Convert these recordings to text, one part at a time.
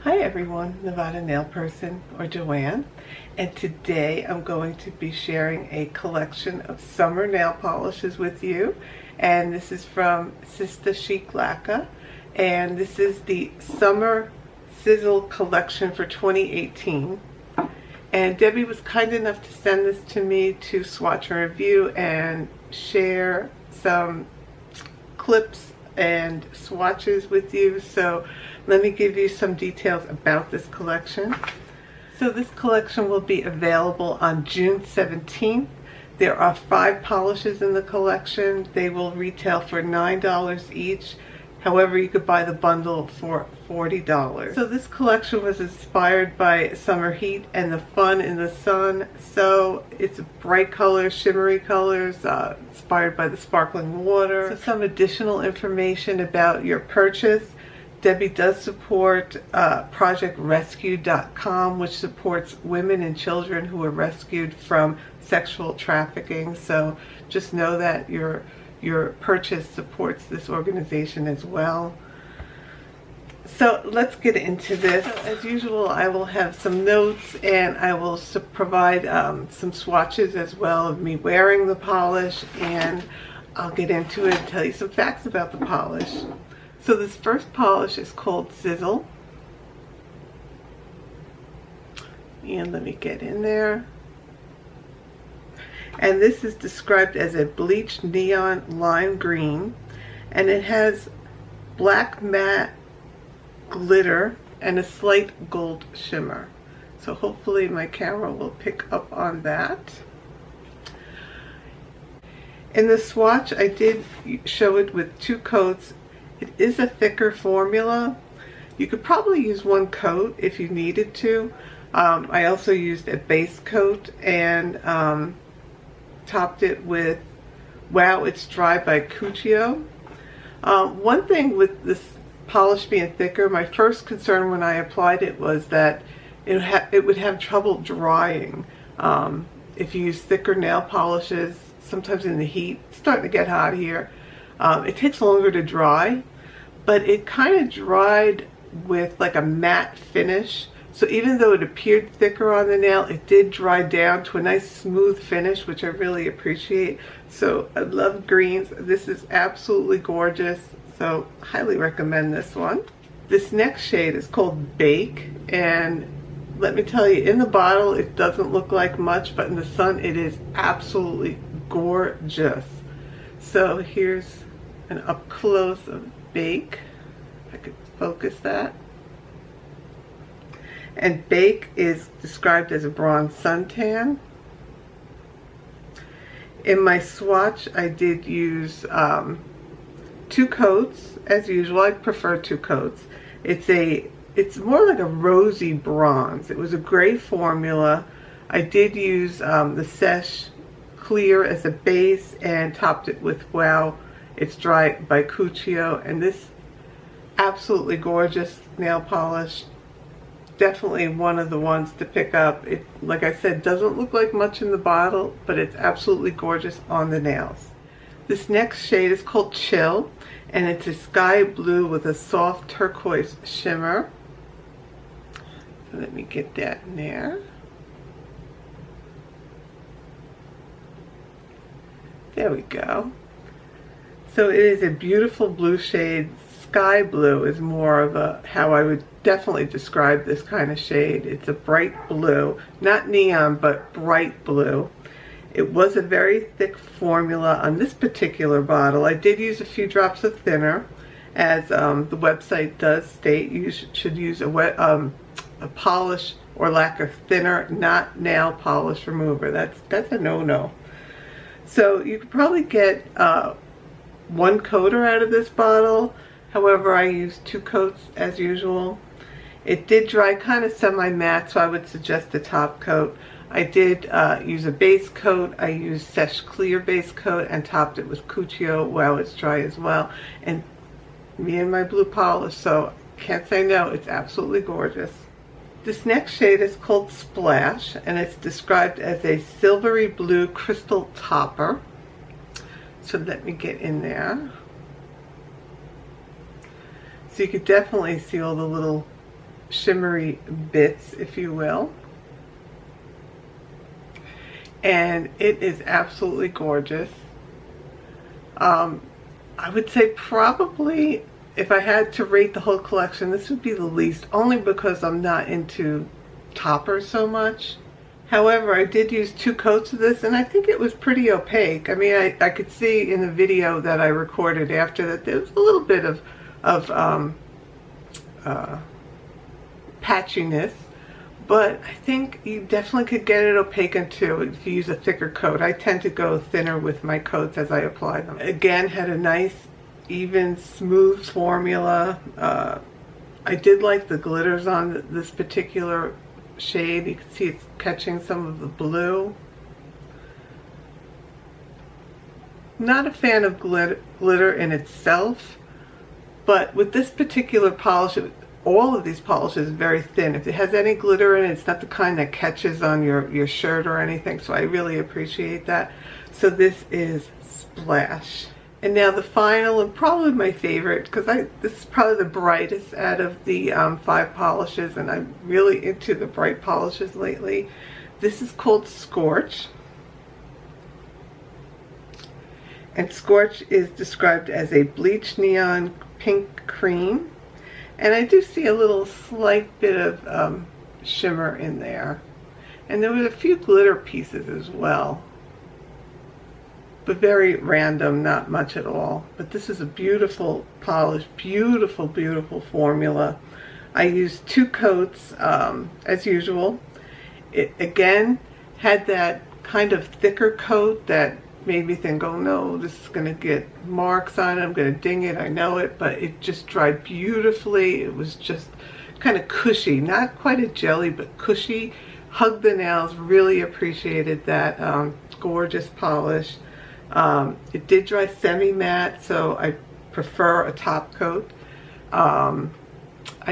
Hi everyone, Nevada Nail Person or Joanne, and today I'm going to be sharing a collection of summer nail polishes with you, and this is from Sista Chic Lacquer, and this is the Summer Sizzle collection for 2018. And Debbie was kind enough to send this to me to swatch and review and share some clips and swatches with you. So let me give you some details about this collection. So this collection will be available on June 17th. There are 5 polishes in the collection. They will retail for $9 each. However, you could buy the bundle for $40. So this collection was inspired by summer heat and the fun in the sun. So it's bright colors, shimmery colors, inspired by the sparkling water. So some additional information about your purchase. Debbie does support projectrescue.com, which supports women and children who are rescued from sexual trafficking. So just know that your purchase supports this organization as well. So let's get into this. So as usual, I will have some notes and I will provide some swatches as well of me wearing the polish, and I'll get into it and tell you some facts about the polish. So this first polish is called Sizzle. And let me get in there. And this is described as a bleached neon lime green. And it has black matte glitter and a slight gold shimmer. So hopefully my camera will pick up on that. In the swatch, I did show it with 2 coats. It is a thicker formula. You could probably use 1 coat if you needed to. I also used a base coat and topped it with Wow It's Dry by Cuccio. One thing with this polish being thicker, my first concern when I applied it was that it would have trouble drying. If you use thicker nail polishes, sometimes in the heat, it's starting to get hot here, it takes longer to dry, but it kind of dried with like a matte finish. So even though it appeared thicker on the nail, it did dry down to a nice smooth finish, which I really appreciate. So I love greens. This is absolutely gorgeous. So highly recommend this one. This next shade is called Bake, and let me tell you, in the bottle it doesn't look like much, but in the sun it is absolutely gorgeous. So here's an up close of Bake, if I could focus that. And Bake is described as a bronze suntan. In my swatch, I did use 2 coats as usual. I prefer 2 coats. It's more like a rosy bronze. It was a gray formula. I did use the Sesh Clear as a base and topped it with Wow It's Dry by Cuccio, and this absolutely gorgeous nail polish. Definitely one of the ones to pick up. It, like I said, doesn't look like much in the bottle, but it's absolutely gorgeous on the nails. This next shade is called Chill, and it's a sky blue with a soft turquoise shimmer. So let me get that in there. There we go. So it is a beautiful blue shade. Sky blue is more of a, how I would definitely describe this kind of shade. It's a bright blue, not neon, but bright blue. It was a very thick formula on this particular bottle. I did use a few drops of thinner, as the website does state you should use a polish or lacquer thinner, not nail polish remover. That's a no-no. So you could probably get 1 coater out of this bottle. However, I used 2 coats as usual. It did dry kind of semi-matte, so I would suggest a top coat. I did use a base coat. I used Sesh Clear base coat and topped it with Cuccio Wow It's Dry as well. And me and my blue polish, so can't say no, it's absolutely gorgeous. This next shade is called Splash, and it's described as a silvery blue crystal topper. So let me get in there. So you could definitely see all the little shimmery bits, if you will. And it is absolutely gorgeous. I would say probably if I had to rate the whole collection, this would be the least, only because I'm not into toppers so much. However, I did use 2 coats of this, and I think it was pretty opaque. I mean, I could see in the video that I recorded after that there was a little bit of patchiness, but I think you definitely could get it opaque too if you use a thicker coat. I tend to go thinner with my coats as I apply them. Again, had a nice, even, smooth formula. I did like the glitters on this particular shade. You can see it's catching some of the blue. Not a fan of glitter in itself, but with this particular polish, all of these polishes are very thin. If it has any glitter in it, it's not the kind that catches on your shirt or anything, so I really appreciate that. So this is Splash. And now the final, and probably my favorite, because this is probably the brightest out of the 5 polishes, and I'm really into the bright polishes lately. This is called Scorch. And Scorch is described as a bleached neon pink cream. And I do see a little slight bit of shimmer in there. And there was a few glitter pieces as well, but very random, not much at all. But this is a beautiful polish, beautiful, beautiful formula. I used 2 coats as usual. It again had that kind of thicker coat that made me think, oh no, this is going to get marks on it, I'm going to ding it, I know it, but it just dried beautifully. It was just kind of cushy, not quite a jelly, but cushy. Hugged the nails, really appreciated that gorgeous polish. It did dry semi-matte, so I prefer a top coat. I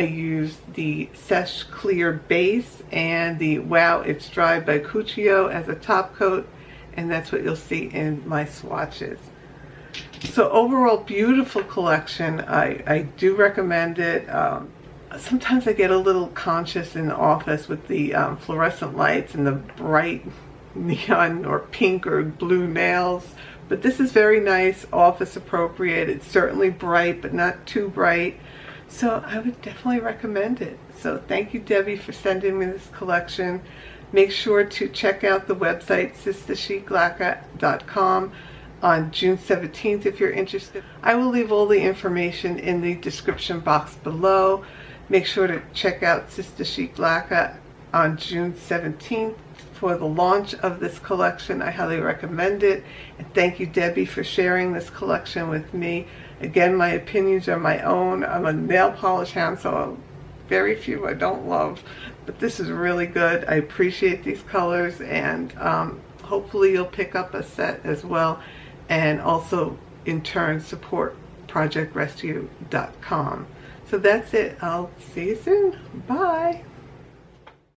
used the Sesh Clear base and the Wow It's Dry by Cuccio as a top coat, and that's what you'll see in my swatches. So overall, beautiful collection. I do recommend it. Sometimes I get a little conscious in the office with the fluorescent lights and the bright neon or pink or blue nails, but this is very nice, office appropriate. It's certainly bright, but not too bright. So I would definitely recommend it. So thank you, Debbie, for sending me this collection. Make sure to check out the website, sistachiclacquer.com, on June 17th if you're interested. I will leave all the information in the description box below. Make sure to check out Sista Chic Lacquer on June 17th for the launch of this collection. I highly recommend it. And thank you, Debbie, for sharing this collection with me. Again, my opinions are my own. I'm a nail polish hound, so very few I don't love, but this is really good. I appreciate these colors, and hopefully you'll pick up a set as well, and also in turn support projectrescue.com. So that's it. I'll see you soon. Bye.